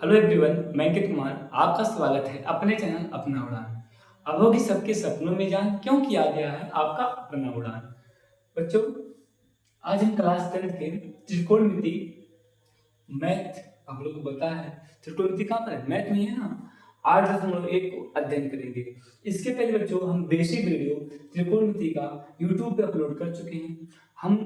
Hello everyone, मैं अंकित कुमार। आपका स्वागत है अपने चैनल अपना उड़ान। अब होगी सबके सपनों में जान, क्यों किया गया है आपका अपना उड़ान। बच्चों, आज हम क्लास 10 के त्रिकोणमिति मैथ, आप लोग को पता है त्रिकोणमिति कहाँ पर है, मैथ में है ना। 8.1 को अध्ययन करेंगे। इसके पहले बच्चों हम बेसिक वीडियो त्रिकोणमिति का यूट्यूब पे अपलोड कर चुके हैं। हम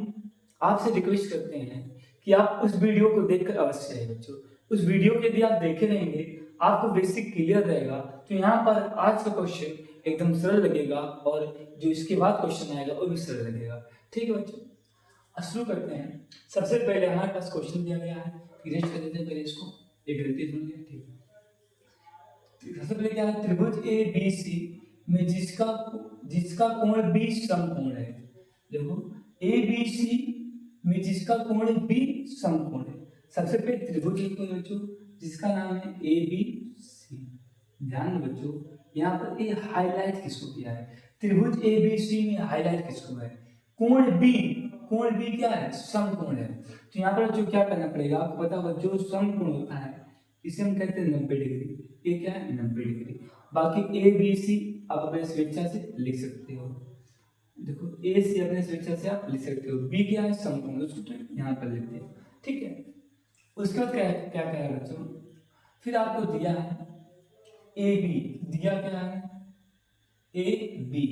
आपसे रिक्वेस्ट करते हैं कि आप उस वीडियो को देखकर अवश्य है बच्चों। उस वीडियो को यदि आप देखे रहेंगे, आपको बेसिक क्लियर रहेगा, तो यहाँ पर आज का क्वेश्चन एकदम सरल लगेगा और जो इसके बाद क्वेश्चन आएगा वो भी सरल लगेगा। ठीक है बच्चों, शुरू करते हैं। सबसे पहले हमारे पास क्वेश्चन दिया गया है, इरेज कर देते हैं पहले इसको। एक गलती सुन लिया, ठीक है। सबसे पहले क्या है, त्रिभुज ए बी सी में जिसका जिसका कोण बी समकोण है। देखो, ए बी सी में जिसका कोण बी समकोण है। सबसे पहले त्रिभुज लिखो बच्चों, जिसका नाम है ए बी सी। ध्यान दो बच्चों, यहाँ पर ये हाईलाइट किसको किया है, त्रिभुज ए बी सी में हाईलाइट किसको है, कोण बी। कोण बी क्या है, समकोण है। तो यहाँ पर जो क्या करना पड़ेगा, आपको पता होगा जो समकोण होता है इसे हम कहते हैं 90 डिग्री। ये क्या है, 90 डिग्री। बाकी ए बी सी आप अपने स्वेच्छा से लिख सकते हो। देखो, ए सी अपने स्वेच्छा से आप लिख सकते हो। बी क्या है, समकोण, उसको तो यहाँ पर लिखते हैं। ठीक है। उसके बाद क्या क्या कह रहा है बच्चों, फिर आपको दिया है ए बी, दिया क्या है, ए बी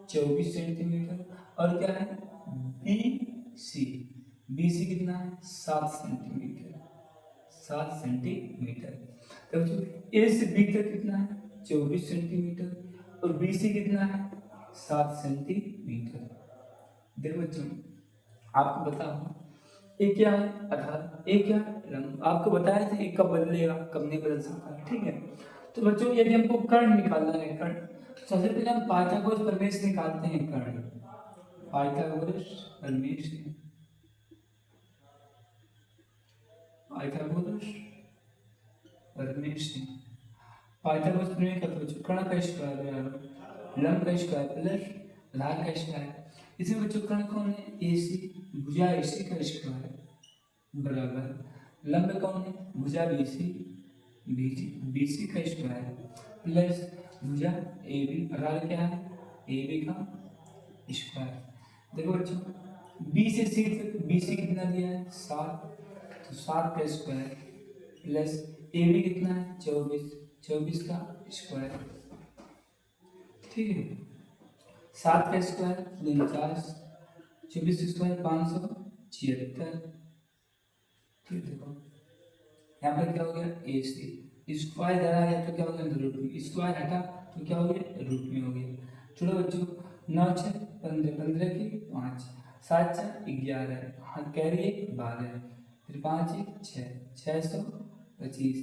24 सेंटीमीटर, और क्या है बी सी, बी सी कितना है 7 सेंटीमीटर, 7 सेंटीमीटर। तो बच्चों ए से बी तक कितना है 24 सेंटीमीटर, और बी सी कितना है 7 सेंटीमीटर। देखो बच्चों, आपको बताओ ये क्या है आधार, ये क्या है लंब। आपको बताया था एक कब बदलेगा, कब नहीं बदल सकता। ठीक है। तो बच्चों यदि हमको कर्ण निकालना है, कर्ण, तो सबसे पहले हम पाइथागोरस प्रमेय निकालते हैं। कर्ण, पाइथागोरस प्रमेय, पाइथागोरस प्रमेय। पाइथागोरस प्रमेय का बच्चों कर्ण का स्क्वायर बराबर लंब का स्क्वायर प्लस आधार का स्क्वायर। इसमें बच्चों कर्ण कौन है, ए सी, भुजा ए सी का स्क्वायर बराबर लंब कौन है, भुजा बी सी, बी सी का स्क्वायर प्लस भुजा ए बी, आधार क्या है ए बी का स्क्वायर। देखो बच्चों, बी से सी तक बी सी कितना दिया है 7, तो 7 का स्क्वायर प्लस ए बी कितना है 24, 24 का स्क्वायर। ठीक है। 7 का स्क्वायर 49, 24 स्क्वायर 576। फिर देखो यहाँ पर क्या हो गया ए सी, स्क्वायर इधर आ गया तो क्या हो गया रूट में, स्क्वायर हटा तो क्या हो गया रूट में हो गया। छोड़ो बच्चों, 9 6 15, 15 की 5, 7 4 11, हाँ कैरी 12, फिर 5 1 6, 625।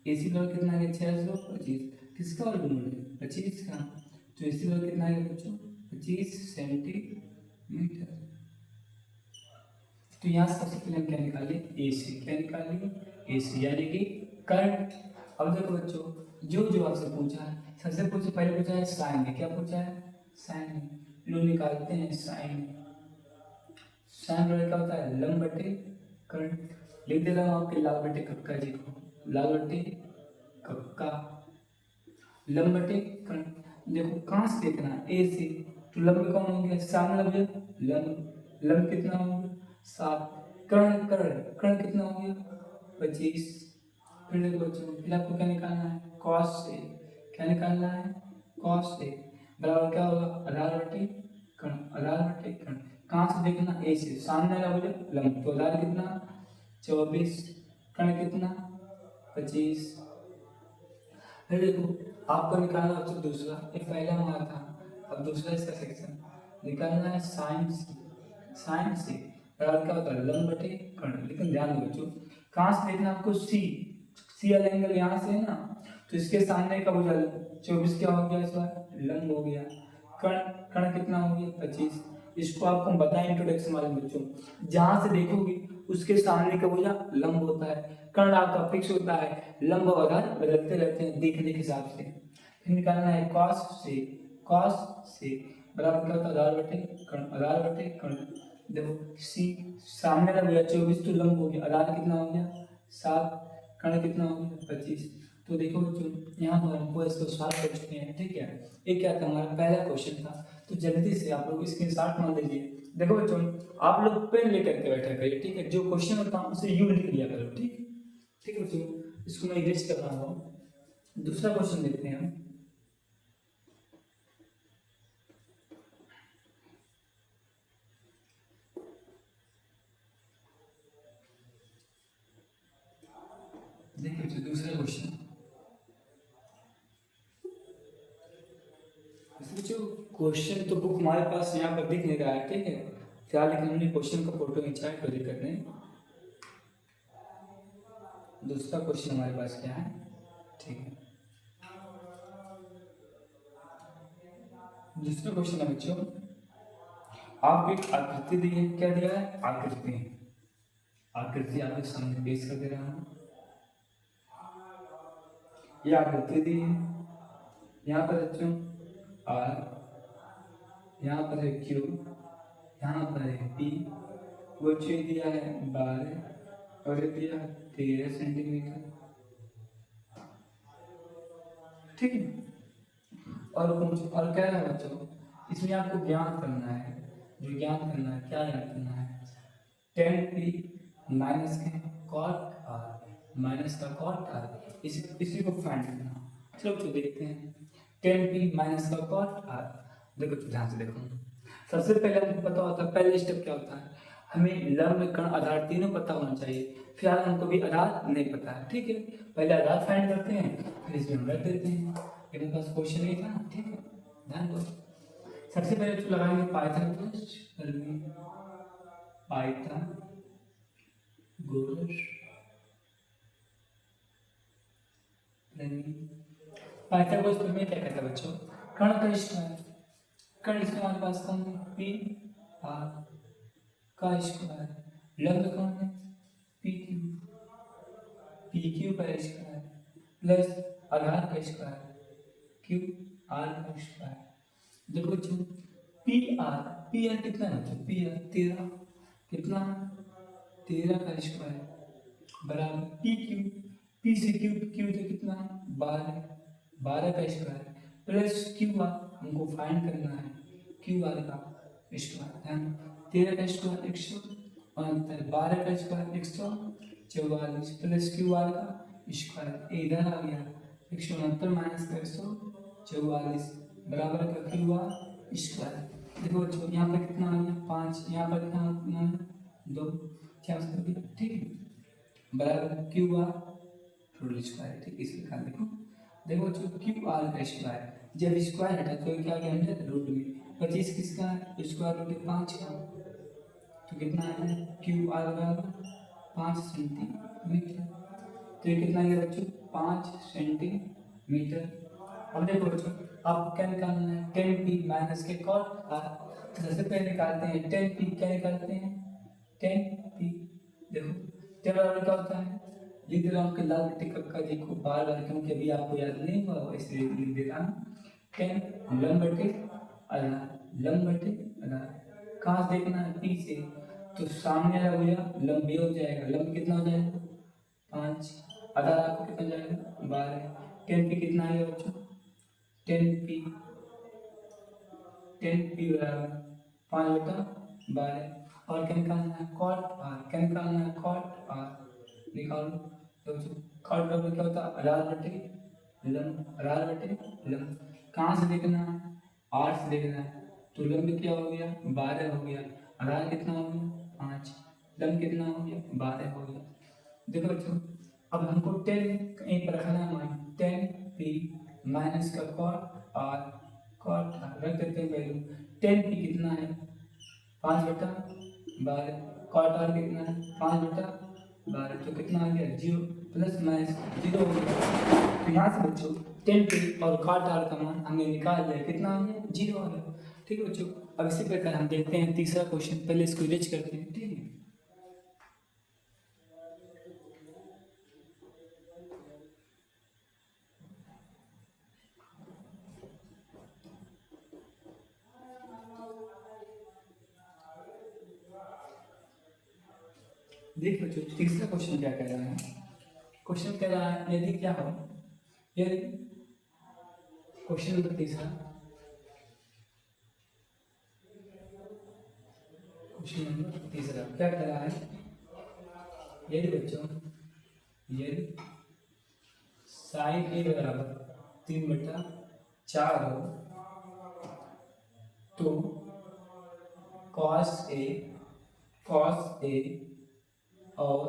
ए सी बराबर कितना आ गया 625, किसका वर्गमूल है 25 का, तो ए सी बराबर कितना आ गया बच्चों 25 सेंटीमीटर। तो यहाँ सबसे पहले हम क्या निकाले, ए सी, क्या निकालेंगे ए सी, यानी कि कर्ण। अब देखो बच्चों, जो जो आपसे पूछा है, सबसे पूछे पहले पूछा है साइन, क्या पूछा है साइन, लोग निकालते हैं साइन। साइन बराबर क्या होता है लंब बटे कर्ण। लिख देता हूँ आपके लाल बटे कक्का जी को, लाल बटे कक्का, लंब बटे कर्ण। देखो कहाँ से देखना है ए से, तो लंब कौन हो गया सामने लंब, लंब लंब कितना हो गया 7, कर्ण कर्ण कर्ण कितना हो गया 25। फिर देखो बच्चों, फिर आपको क्या निकालना है cos से, क्या निकालना है cos से बराबर क्या होगा आधार बटे कर्ण, आधार बटे कर्ण। कहाँ से देखना ए से, सामने वाला बोले लंब, तो आधार कितना 24, कर्ण कितना 25। फिर देखो आपको निकालना बच्चों दूसरा, ये पहला हमारा था, अब दूसरा इसका सेक्शन निकालना है साइन से। साइन से बराबर क्या होता है लंब बटे कर्ण। लेकिन ध्यान दो बच्चों, कहाँ से देखना आपको सी, सी वाला एंगल यहाँ से है ना, तो इसके सामने का भुजा 24 क्या हो गया, इस बार लंब हो गया। कर्ण, कर्ण कितना हो गया 25। इसको आपको बताएं इंट्रोडक्शन वाले बच्चों, जहाँ से देखोगे उसके सामने का भुजा लंब होता है, कर्ण आपका फिक्स होता है, लंब और आधार बदलते रहते हैं देखने के हिसाब से। फिर निकालना है cos से, cos से बराबर क्या होता है आधार बटे कर्ण, आधार बटे कर्ण। देखो सी सामने का भुजा 24 तो लंब हो गया, आधार कितना हो गया 7, कर्ण कितना हो गया 25। तो देखो बच्चों यहाँ पर हमको इसको सॉल्व कर चुके हैं, ठीक है। ये क्या था, हमारा पहला क्वेश्चन था। तो जल्दी से आप लोग स्क्रीनशॉट मान लीजिए। देखो बच्चों आप लोग पेन लेकर के बैठा करिए, ठीक है। जो क्वेश्चन होता है उसे यू लिख लिया करो, ठीक ठीक है बच्चों। इसको मैं इरेज कर रहा हूँ। दूसरा क्वेश्चन देखते हैं हम। देखिए बच्चों दूसरा क्वेश्चन, जो क्वेश्चन तो बुक हमारे पास यहाँ पर दिख नहीं रहा है, ठीक है। फिलहाल लेकिन हमने क्वेश्चन का फोटो खींचा है, कोई दिक्कत नहीं। दूसरा क्वेश्चन हमारे पास क्या है, ठीक है। दूसरा क्वेश्चन है बच्चों, आपको एक आकृति दी है। क्या दिया है, आकृति। आकृति आपके सामने पेश कर दे रहा हूँ। ये आकृति दी है। यहाँ पर बच्चों आर, यहाँ पर है क्यू, यहाँ पर है पी। वो चीज दिया है 12 और दिया 13 सेंटीमीटर, ठीक है। और कह रहा है बच्चों इसमें आपको ज्ञान करना है। जो ज्ञान करना है, क्या याद करना है, 10p माइनस के कॉट आर माइनस का कॉट आर, इसी को फाइंड करना। चलो तो देखते हैं। 10p माइनस का कॉट आर, देखो ध्यान से देखो। सबसे पहले हमको पता होता है, पहले स्टेप क्या होता है, हमें लंब कर्ण आधार तीनों पता होना चाहिए। फिलहाल हमको भी आधार नहीं पता है, ठीक है। पहले आधार फाइंड करते हैं, फिर इसमें हम रख देते हैं। मेरे पास क्वेश्चन नहीं था, ठीक है, ध्यान दो। सबसे पहले तो लगाएंगे पाइथन पाइथन गोरस पाइथन गोरस में क्या कहता है बच्चों, कर्ण का स्क्वायर। कर्ण इसका हमारे पास कौन है, पी आर का स्क्वायर। लंब कौन है, पी क्यू का स्क्वायर प्लस आधार का स्क्वायर क्यू आर का स्क्वायर। देखो बच्चों पी आर कितना है बच्चों, पी आर 13 कितना, 13 का स्क्वायर बराबर पी से क्यू तो कितना 12 का स्क्वायर प्लस क्यू आर हमको फाइंड करना है, क्यू आर का स्क्वायर। 13 का स्क्वायर 169, 12 का स्क्वायर 144 प्लस क्यू आर का स्क्वायर इधर आ गया 169 माइनस का 144 बराबर का क्यू आर स्क्वायर। देखो बच्चों यहाँ पर कितना आ गया 5, यहाँ पर कितना 2, 4, ठीक है, बराबर क्यू आर रूट स्क्वायर, ठीक। इस प्रकार देखो बच्चों क्यू आर का स्क्वायर, जब स्क्वायर हटा तो क्या गया अंदर रूट में। 25 किसका है, स्क्वायर रूट 5 का, तो कितना है क्यू आर बराबर 5 सेंटीमीटर। तो ये कितना गया बच्चों 5 सेंटीमीटर। अब देखो बच्चों आपको क्या निकालना है, 10p माइनस के कॉट आर। तो सबसे पहले निकालते हैं 10p, क्या निकालते हैं 10p। देखो 10 बराबर क्या होता है, लिख दे रहा हूँ कि लाल बट्टी का देखो बार बार, क्योंकि अभी आपको याद नहीं हुआ इसलिए लिख दे रहा हूँ। 10 लंब बटे आधार, कहाँ से देखना है, पी से। तो सामने हो गया लंब भी हो जाएगा, लंब कितना हो जाएगा 5, आधार आपको कितना हो जाएगा 12। 10p कितना आएगा बच्चों, 10p बराबर 5/12। और क्या निकालना है, कॉट आर। क्या निकालना है, कॉट आर निकालो। तो कॉट बराबर क्या होता है, आधार बटे लंब। कहाँ से देखना है, आर से देखना है। तो लंब क्या हो गया 12 हो गया, आधार कितना हो गया 5, लंब कितना हो गया 12 हो गया। देखो बच्चों अब हमको 10 कहीं पर रखना है, 10p माइनस का कॉट आर रख देते हैं वैल्यू। 10p कितना है 5/12, कॉट आर कितना है 5/12, तो कितना आ गया 0 प्लस माइनस 0 हो गया। तो यहाँ से बच्चों 10p और कॉट आर का मान हमने निकाल लिया, कितना आ गया 0 आ गया, ठीक है बच्चों। अब इसी प्रकार हम देखते हैं तीसरा क्वेश्चन, पहले इसको इरेज करते हैं, ठीक है। देख बच्चों तीसरा क्वेश्चन क्या कह रहा है, क्वेश्चन कह रहा है यदि क्या हो, यदि क्वेश्चन नंबर तीसरा, क्वेश्चन नंबर तीसरा क्या कह रहा है, यदि बच्चों यदि साइन ए बराबर 3/4 हो तो कॉस ए और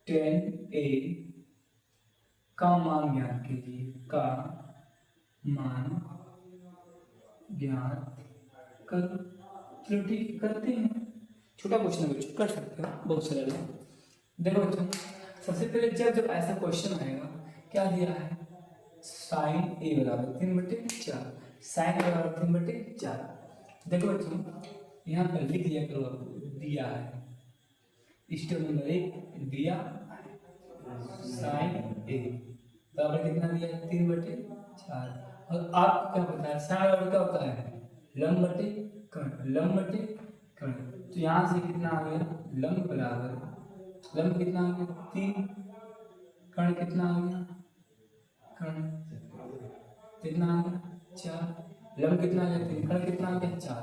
tan ए का मान ज्ञात कीजिए, का मान ज्ञात कर। चलो ठीक करते हैं, छोटा क्वेश्चन है बच्चों, कर सकते हो, बहुत सरल है। देखो बच्चों, सबसे पहले जब ऐसा क्वेश्चन आएगा, क्या दिया है, साइन ए बराबर 3/4, साइन ए बराबर 3/4। देखो बच्चों, यहाँ पर लिख दिया करो, दिया है स्टेप नंबर 1 दिया साइन ए बराबर कितना दिया है, 3/4। और आप क्या पता है साइन बराबर क्या होता है, लंब बटे कर्ण, लंब बटे कर्ण। तो यहाँ से कितना आ गया, लंब बराबर, लंब कितना आ गया 3, कर्ण कितना आ गया, कर्ण कितना आ गया 4, लंब कितना आ गया 3, कर्ण कितना आ गया 4।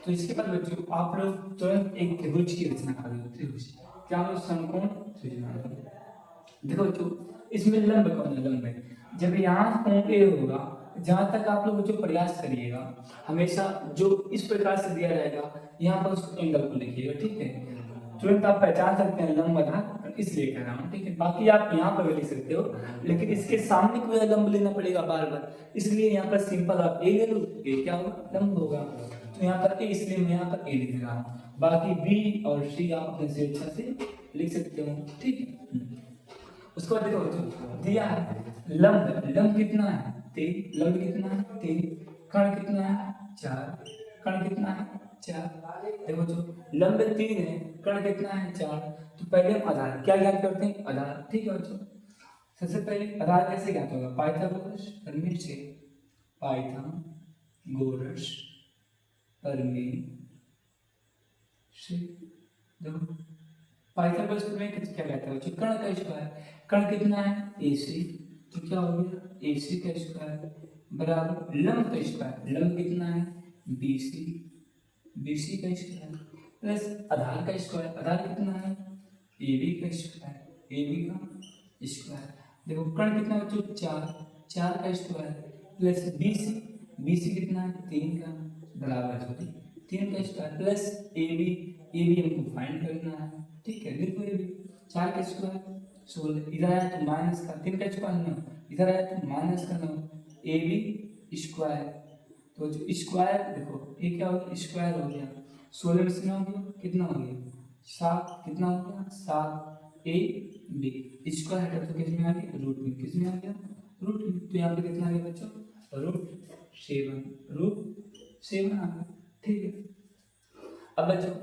तो इसके बाद बच्चों आप लोग तुरंत एक त्रिभुज की रचना कर लो, त्रिभुज क्या हम लोग समकोण त्रिभुज बनाएंगे। देखो बच्चों, इसमें लंब कौन है, लंब है, जब यहाँ कोण ए होगा, जहाँ तक आप लोग जो प्रयास करिएगा हमेशा जो इस प्रकार से दिया जाएगा, यहाँ पर उस एंगल को लिखिएगा, ठीक है। तुरंत आप पहचान सकते हैं लंब आधार, इसलिए कह रहा हूँ, ठीक है। बाकी आप यहाँ पर भी लिख सकते हो, लेकिन इसके सामने कोई लंब लेना पड़ेगा बार बार, इसलिए यहाँ पर सिंपल आप ए ले लो, ए क्या होगा, लंब होगा। तो यहाँ पर ए, इसलिए मैं यहाँ पर ए लिख रहा हूँ। बाकी बी और सी आप अपने स्वेच्छा से लिख सकते हो, ठीक है। उसको देखो दिया है लंब, लंब कितना है 3, लंब कितना है 3, कर्ण कितना है 4, कर्ण कितना है 4। देखो जो लंब 3 है, कर्ण कितना है 4। तो पहले हम आधार क्या ज्ञात करते हैं, आधार, ठीक है बच्चों। सबसे पहले आधार कैसे ज्ञात होगा, पाइथागोरस प्रमेय से, पाइथागोरस प्रमेय से। देखो पाइथागोरस प्रमेय क्या कहता है बच्चों, कर्ण का स्क्वायर, कर्ण कितना है AC, तो क्या हो गया AC का स्क्वायर बराबर लंब का स्क्वायर, लंब कितना है BC, BC का स्क्वायर प्लस आधार का स्क्वायर, आधार कितना है AB का स्क्वायर, AB का स्क्वायर। देखो कर्ण कितना बच्चों 4, 4 का स्क्वायर प्लस BC, BC कितना है 3 का बराबर 3 का स्क्वायर प्लस AB, AB हमको फाइंड करना है, ठीक है। देखो ये भी 4 का स्क्वायर 16, इधर आया तो माइनस का 3 का स्क्वायर 9, इधर आया तो माइनस का 9, AB स्क्वायर। तो जो स्क्वायर देखो ये क्या हो गया, स्क्वायर हो गया, 16 में से 9 गया कितना हो गया 7, कितना हो गया 7, AB स्क्वायर हटा तो किसमें आ गया, रूट में, किसमें आ गया रूट में। तो यहाँ पे कितना आ गया बच्चों, √7, √7 आ गया, ठीक है। अब बच्चों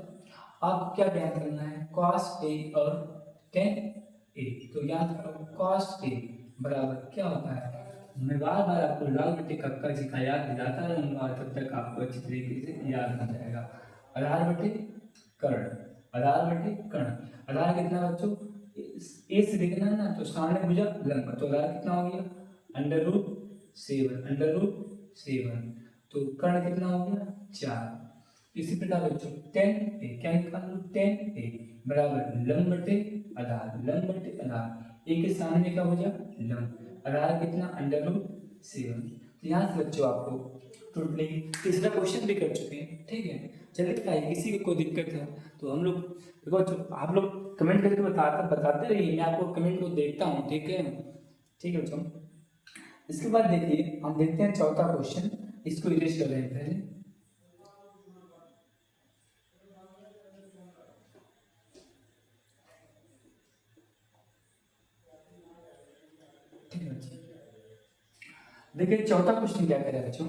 आप क्या ज्ञात करना है, cos A और tan A। तो याद करो cos A बराबर क्या होता है, मैं बार बार आपको लाल बटे कक्का जी का याद दिलाता रहूंगा, तब तक आपको अच्छी तरीके से याद हो जाएगा। आधार बटे कर्ण, आधार बटे कर्ण, आधार कितना बच्चों ए से देखना है ना, तो सामने भुजा लंब, तो आधार कितना हो गया √7, तो कर्ण कितना हो गया 4। इसी प्रकार बच्चों tan A क्या निकाल लो, tan A बराबर लंब बटे आधार, लंब बटे आधार, ए के सामने का हो जाए लंब, आधार कितना √7। तो यहाँ से बच्चों आपको टोटली तीसरा क्वेश्चन भी कर चुके हैं, ठीक है। चलिए बताइए किसी को कोई दिक्कत है तो हम लोग देखो बच्चों, आप लोग कमेंट करके बताते रहिए, मैं आपको कमेंट को देखता हूँ, ठीक है, ठीक है बच्चों। इसके बाद देखिए हम देखते हैं चौथा क्वेश्चन, इसको इरेज कर रहे हैं पहले, ठीक है बच्चों। देखिए चौथा क्वेश्चन क्या कह रहा है बच्चों,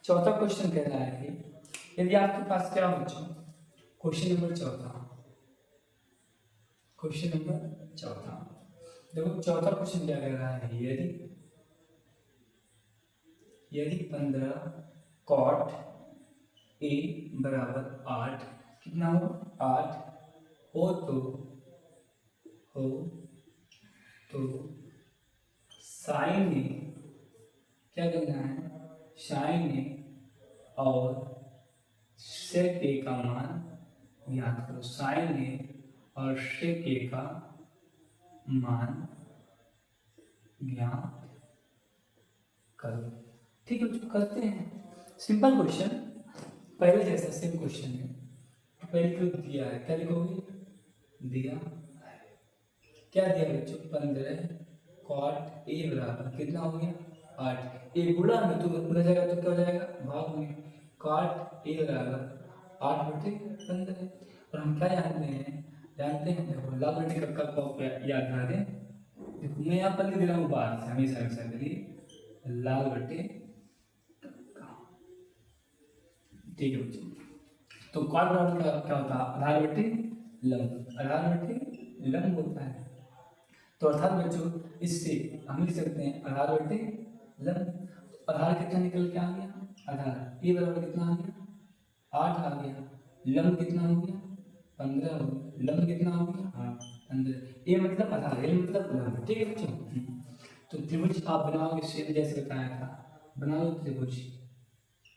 चौथा क्वेश्चन कह रहा है कि यदि आपके पास क्या हो बच्चों, क्वेश्चन नंबर चौथा, क्वेश्चन नंबर चौथा, देखो चौथा क्वेश्चन क्या कह रहा है, यदि 15 cot A बराबर 8, कितना हो 8 हो तो हो तो साइन ए क्या करना है, साइन ए और सेक ए का मान ज्ञात करो। साइन ए और सेक ए का मान ज्ञात करो। ठीक है बच्चों, करते हैं। सिंपल क्वेश्चन, पहले जैसा सेम क्वेश्चन है। पहले क्यों दिया है, क्या लिखोगे, दिया क्या दिया बच्चों, 15 कॉट ए बराबर कितना हो गया, 8। ए गुणा में तो गुना जाएगा तो क्या हो जाएगा, भाग में। कॉट ए बराबर 8/15। और हम क्या जानते हैं देखो, लाल बटे का याद रहा दें। देखो मैं यहाँ पर लिख रहा हूँ बाहर से, हमेशा के लिए लाल बटे का। ठीक है बच्चों, तो कॉट बराबर क्या होता है, आधार बटे लंब, आधार बटे लंब होता है। तो अर्थात बच्चों इससे हम लिख सकते हैं आधार बटे लंब। आधार कितना निकल के आ गया, आधार ए बराबर कितना आ गया, 8 आ गया। लंब कितना हो गया, 15 हो गया। लंब कितना हो गया, हाँ 15। ए मतलब आधार, ए मतलब लंब। ठीक है बच्चों, तो त्रिभुज आप बनाओगे सेम जैसे बताया था, बनाओ त्रिभुज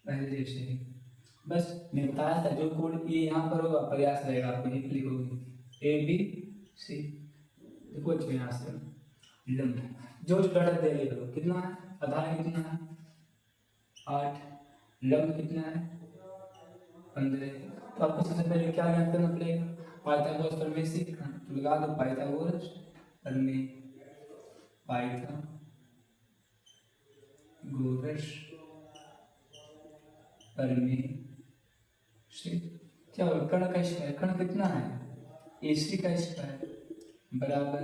पहले जैसे ही। बस मैं बताया था, जो कोड ये यहाँ पर होगा प्रयास रहेगा, आपको यही लिखोगे ए बी सी। देखो बच्चों यहाँ से लंब जो डाटा दे रहे कितना है, आधार कितना है 8, लंब कितना है 15। तो आपको सबसे पहले क्या ज्ञात करना पड़ेगा, पाइथागोरस प्रमेय सीखना। तो लगा दो पाइथागोरस प्रमेय, पाइथागोरस प्रमेय से क्या होगा, कर्ण का स्क्वायर, कर्ण कितना है AC का स्क्वायर बराबर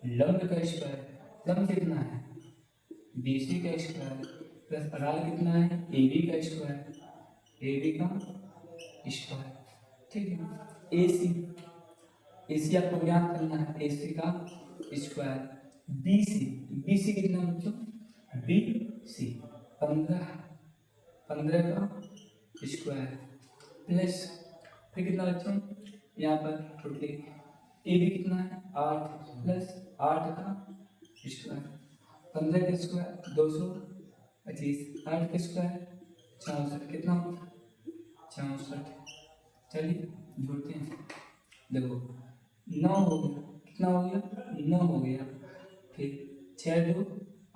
लंब का स्क्वायर, लंब कितना है BC का स्क्वायर प्लस आधार कितना है AB का स्क्वायर, AB का स्क्वायर। ठीक है, AC आपको ज्ञात करना है, AC का स्क्वायर। BC कितना बच्चों, BC 15 का स्क्वायर प्लस फिर कितना बच्चों, यहाँ पर टोटली ए बी कितना है 8 प्लस 8 का स्क्वायर, 15 का स्क्वायर 225, 8 का स्क्वायर 64, कितना 64। चलिए जोड़ते हैं, देखो 9 हो गया, कितना हो गया 9 हो गया, फिर 6 2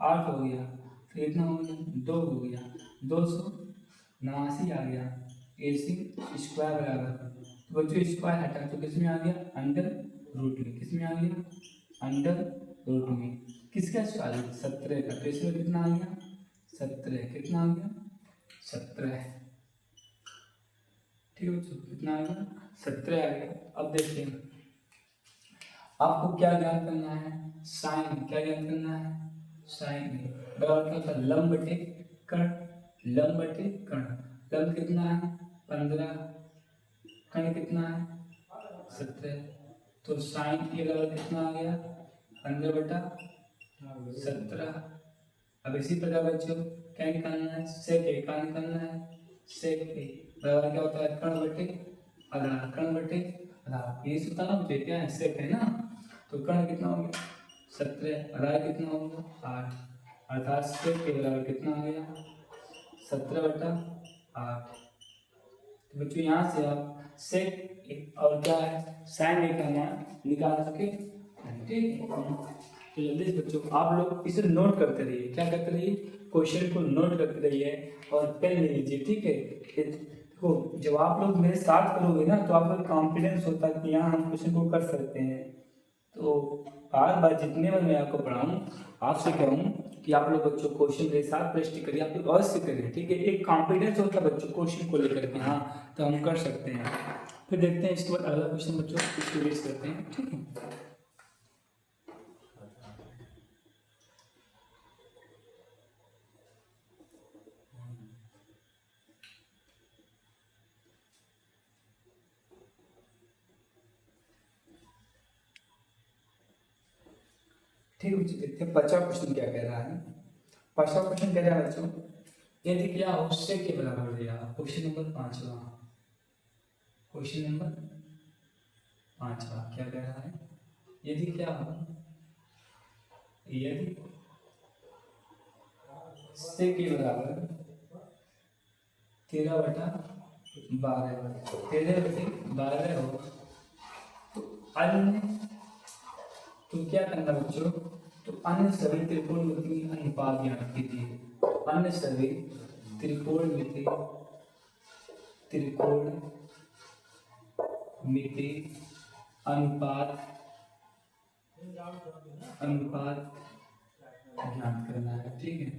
8 हो गया, फिर कितना हो गया 2 हो गया, 289 आ गया। AC स्क्वायर बराबर, तो बच्चों स्क्वायर हटा तो किस में आ गया, अंडर रूट में। किस में आ गया, अंडर रूट में। किसका स्क्वायर 17 का, तो इसमें कितना आ गया 17, कितना आ गया 17। ठीक है बच्चों, कितना आ गया 17 आ गया। अब देखिए आपको क्या ज्ञात करना है, साइन, क्या ज्ञात करना है साइन बराबर क्या होता है, लंब बटे कर्ण, लंब बटे कर्ण। लंब कितना है 15, कर्ण कितना है 17, तो साइन ए बराबर कितना आ गया 15/17। अब इसी प्रकार बच्चों क्या निकालना है, सेक ए का निकालना है। सेक ए बराबर क्या होता है, कर्ण बटे आधार, कर्ण बटे आधार। ये सूत्र ना मुझे क्या है, सेक है ना, तो कर्ण कितना हो गया 17, आधार कितना हो गया 8, अर्थात सेक ए बराबर कितना आ गया 17/8। तो बच्चों यहाँ से आप सेक और क्या है साइन ए का मान निकाल सके। ठीक है, तो जल्दी से बच्चों आप लोग इसे नोट करते रहिए, क्या करते रहिए, क्वेश्चन को नोट करते रहिए और पेन ले लीजिए। ठीक है, देखो जब आप लोग मेरे साथ करोगे ना तो आप लोग कॉन्फिडेंस होता है कि यहाँ हम क्वेश्चन को कर सकते हैं। तो बार बार जितने बार मैं आपको पढ़ाऊँ आपसे कहूँ कि आप लोग बच्चों क्वेश्चन मेरे साथ प्रश्न करिए, आप लोग अवश्य करिए। ठीक है, एक कॉन्फिडेंस होता है बच्चों क्वेश्चन को लेकर के, हाँ तो हम कर सकते हैं। फिर देखते हैं इसके बाद अगला क्वेश्चन बच्चों इसको रेस करते हैं। ठीक है, ठीक है बच्चों, देखते हैं 50 क्वेश्चन क्या कह रहा है। 50 क्वेश्चन कह रहा है बच्चों, यदि क्या हो उससे के बराबर दिया। क्वेश्चन नंबर 5वां, क्वेश्चन नंबर 5वां क्या कह रहा है, यदि क्या हो, यदि से के बराबर 13/12 13/12 हो तो अन्य, तो क्या करना बच्चों, तो अन्य सभी त्रिकोणमितीय अनुपात ज्ञात कीजिए। अन्य सभी त्रिकोणमितीय अनुपात ज्ञात करना है। ठीक है,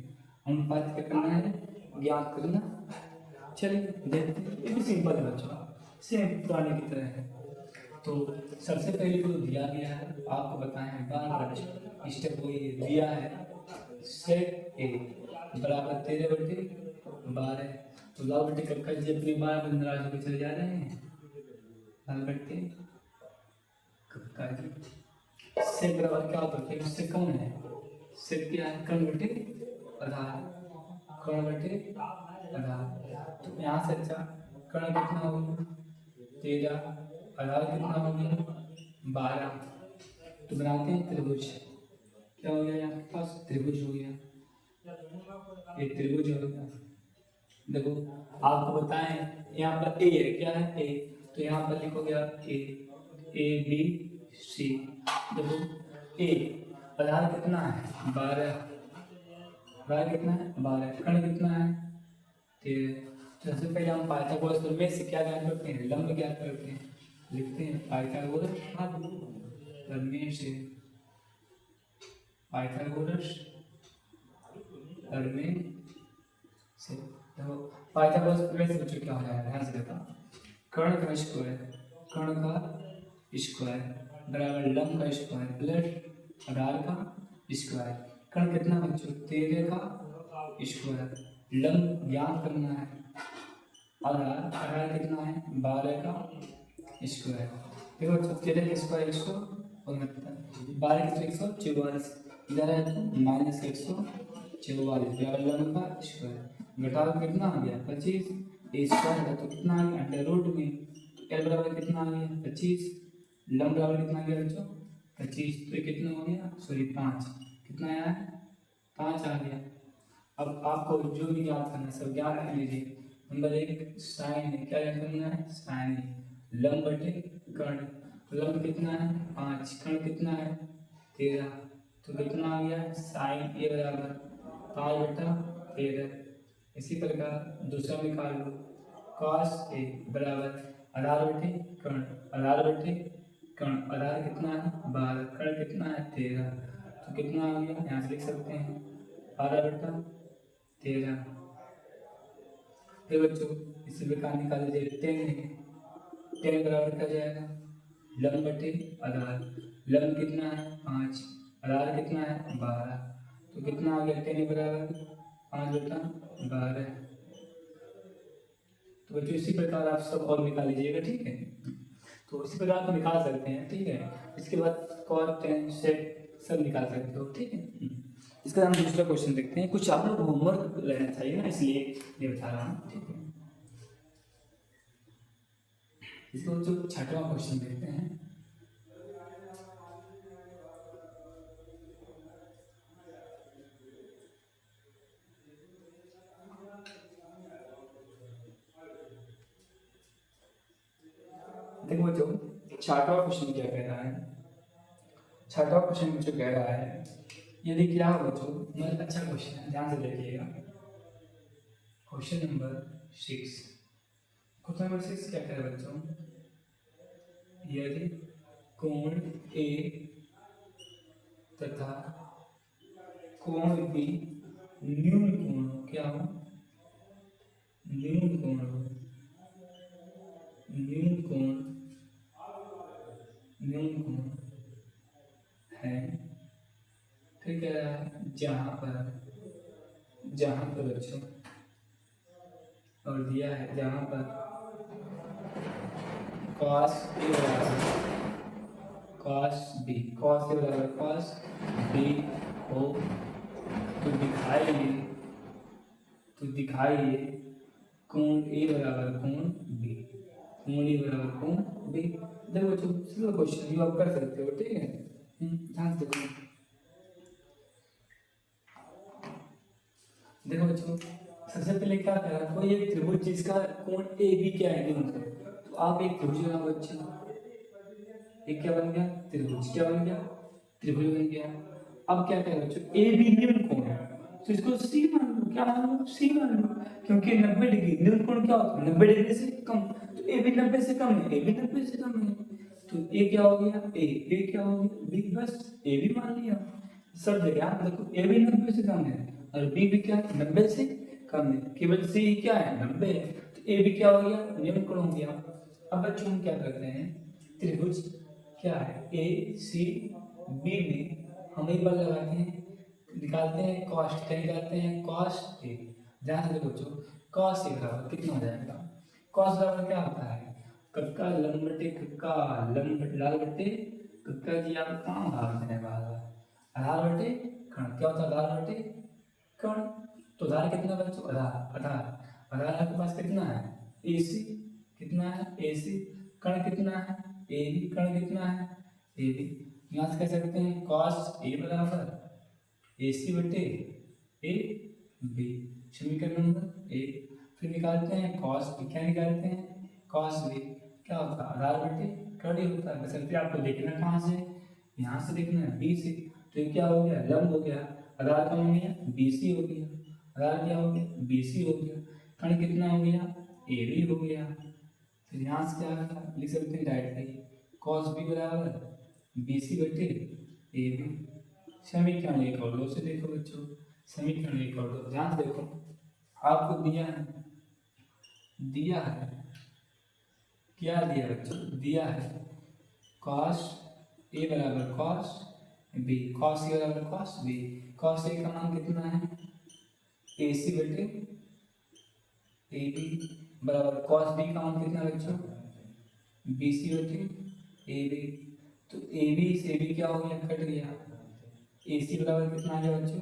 अनुपात क्या करना है, ज्ञात करना। चलिए देखते हैं, ये भी सिंपल है बच्चों, सेम पुराने की तरह है। तो सबसे पहले तो दिया गया है, आपको बताएं हैं बार स्टेप वही दिया है, सेट ए बराबर 13/12। तो लाल बट्टे कक्का जी अपनी बार नाराज होकर चले जा रहे हैं। लाल बट्टे कक्का जी से बराबर क्या होता है, उससे कौन है, से क्या है, कर्ण बटे आधार, कर्ण बटे आधार। तो यहाँ से अच्छा कर्ण कितना हो गया 13, आधार कितना हो गया 12। तो बनाते हैं त्रिभुज, क्या हो गया यहाँ के पास, त्रिभुज हो गया, ये त्रिभुज हो गया। देखो आपको बताएं यहाँ पर ए है, क्या है ए, तो यहाँ पर लिखोगे आप ABC। देखो ए आधार कितना है 12, आधार कितना है 12, कर्ण कितना है 13। तो सबसे पहले हम पाइथागोरस प्रमेय से क्या ज्ञात करते हैं, लंब ज्ञात करते हैं। लिखते हैं पाइथागोरस प्रमेय से, पाइथागोरस प्रमेय से। देखो पाइथागोरस प्रमेय से बच्चों क्या हो जाएगा, ध्यान से देखो, कर्ण का स्क्वायर बराबर लंब का स्क्वायर प्लस आधार का स्क्वायर। कर्ण कितना बच्चों 13 का स्क्वायर, लंब ज्ञात करना है, आधार कितना है 12 का स्क्वायर। देखो 13 का स्क्वायर 169, 12 का 144, इधर है तो -144 बराबर लंब का स्क्वायर। घटाओ कितना आ गया 25, ए स्क्वायर है तो कितना आ गया अंडर रूट में, एल बराबर कितना आ गया 25, लंब बराबर कितना आ गया बच्चों 25, तो ये कितना हो गया सॉरी 5, कितना आया 5 आ गया। अब आपको जो भी ज्ञात करना है सब ज्ञात कर लीजिए। नंबर 1 साइन है, क्या ज्ञात करना है साइन है, लंब बटे कर्ण, लंब कितना है 5, कर्ण कितना है 13, तो कितना आ गया साइन ए बराबर 5/13। इसी प्रकार दूसरा निकाल लो, कॉस ए बराबर आधार बटे कर्ण, आधार कितना है 12, कर्ण कितना है 13, तो कितना आ गया यहाँ से लिख सकते हैं 12/13। फिर बच्चों इसी प्रकार निकाल लीजिए 10 है, 10 बराबर क्या जाएगा लंब बटे आधार, लंब कितना है 5, आधार कितना है 12, तो कितना आ गया 10 बराबर 5/12। तो बच्चों इसी प्रकार आप सब और निकाल लीजिएगा, ठीक है। तो इसी प्रकार आप निकाल सकते हैं, ठीक है। इसके बाद cos tan sec सब निकाल सकते हो, ठीक है। इसका हम दूसरा क्वेश्चन देखते हैं, कुछ आप लोग होमवर्क रहना चाहिए ना, इसलिए ये बता रहा हूँ, ठीक है। इसको जो 6वां क्वेश्चन देखते हैं। देखो बच्चों 6वां क्वेश्चन क्या कह रहा है, 6वां क्वेश्चन मुझे कह रहा है यदि क्या हो बच्चों, मतलब अच्छा क्वेश्चन है, ध्यान से देखिएगा। क्वेश्चन नंबर 6 क्या कह रहा है बच्चों, यदि कोण ए तथा कोण बी न्यून कोण हो, क्या हो न्यून कोण हो, न्यून कोण है, फिर कह रहा है जहां पर बच्चों, और दिया है जहां पर cos A बराबर cos B, cos A बराबर cos B हो, तो दिखाइए कोण A बराबर कोण B, कोण A बराबर कोण B। देखो बच्चों सिंपल क्वेश्चन, ये आप कर सकते हो, ठीक है। ध्यान से देखो। देखो बच्चों, सबसे पहले क्या करा, कोई एक त्रिभुज जिसका कोण ए बी क्या है तो आप एक त्रिभुज बनाओ बच्चों। एक क्या बन गया, त्रिभुज। क्या बन गया, त्रिभुज बन गया। अब क्या करें बच्चों, ए बी न्यून कोण है तो इसको सी मान लो। क्या मान लो, सी मान लो, क्योंकि 90 डिग्री न्यून कोण क्या होता है, 90 डिग्री से कम। तो ए भी 90 से कम है, ए भी 90 से कम है, तो ए क्या हो गया, ए क्या हो गया, बी। बस ए भी मान लिया सब जगह। देखो ए भी 90 से कम है और बी भी क्या, 90 से कम है, केवल सी क्या है, 90 है, तो ए भी क्या हो गया, न्यून कोण हो गया। अब बच्चों हम क्या करते हैं, त्रिभुज क्या है ए सी बी में हम एक बार लगाते हैं, निकालते हैं कॉस्ट। क्या निकालते हैं, कॉस्ट ए। ध्यान से देखो बच्चों, कॉस ए बराबर कितना हो जाएगा, कॉस बराबर क्या होता है, कक्का लंब बटे कक्का लंब लाल बटे कक्का जी। आप कहाँ भाग देने वाला, आधार बटे कर्ण। क्या होता है, आधार बटे कर्ण। तो आधार कितना बच्चों, आधार आधार आधार आपके पास कितना है, ए सी। कितना है, ए सी। कर्ण कितना है, ए बी। कर्ण कितना है, ए बी। यहाँ से कह सकते हैं कॉस ए बराबर ए सी बटे ए बी, समीकरण नंबर एक। फिर निकालते हैं कॉस बी। क्या निकालते हैं, कॉस बी। क्या होता है, आधार बटे कर्ण ही होता है। बस आपको देखना कहाँ से, यहाँ से देखना है, बी से। तो ये क्या हो गया, लंब हो गया। आधार कहाँ हो गया, बी सी हो गया। आधार क्या हो गया, बी सी हो गया। कर्ण कितना हो गया, ए बी हो गया। फिर यहाँ से क्या होगा, लिख सकते हैं डायरेक्टली कॉस बी बराबर बी सी बटे ए बी। समीकरण एक और दो से देखो बच्चों, समीकरण एक और दो ध्यान से देखो। आपको दिया है, दिया है क्या दिया बच्चों, दिया है कॉस ए बराबर कॉस बी, कॉस ए बराबर कॉस बी। कॉस ए का मान कितना है, ए सी बटे ए बी बराबर कॉस बी का मान कितना बच्चों, बी सी बटे ए बी। तो ए बी से बी क्या हो गया, कट गया। ए सी बराबर कितना आ गया बच्चों,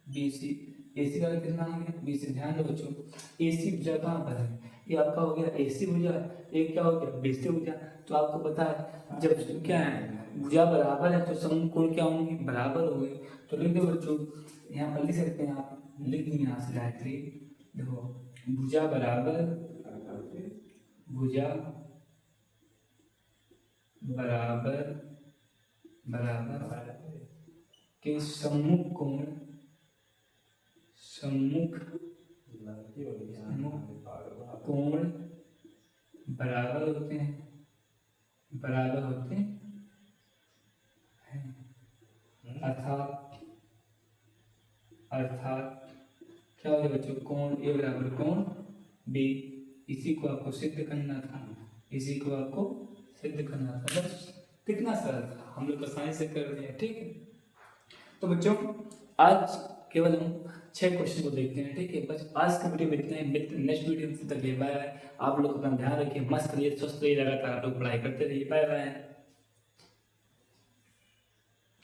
बी सी। ए सी बराबर कितना आ गया, बी सी। ध्यान दो बच्चों, ए सी भुजा कहाँ पर है, ये आपका हो गया ए सी भुजा, एक क्या हो गया, बी सी भुजा। तो आपको पता है जब क्या है, भुजा बराबर है तो समकोण क्या होंगे, बराबर होंगे। तो लिख दो बच्चों, यहाँ पर लिख सकते हैं आप, लिख दें यहाँ से डायरेक्टली। देखो भुजा बराबर, भुजा बराबर बराबर के सम्मुख कोण, सम्मुख कोण बराबर होते हैं, बराबर होते हैं। अर्थात अर्थात क्या हो गया बच्चों, कोण ए बराबर कोण बी। इसी को आपको सिद्ध करना था, इसी को आपको सिद्ध करना था। बस कितना सरल था, हम लोग आसानी से कर रहे हैं, ठीक है। तो बच्चों आज केवल हम 6 क्वेश्चन को देखते हैं, ठीक है। बस आज का वीडियो में इतना ही, नेक्स्ट वीडियो तक बाय बाय। आप लोग अपना ध्यान रखिए, मस्त रहिए, स्वस्थ रहिए, लगातार आप लोग पढ़ाई करते रहिए। Bye bye.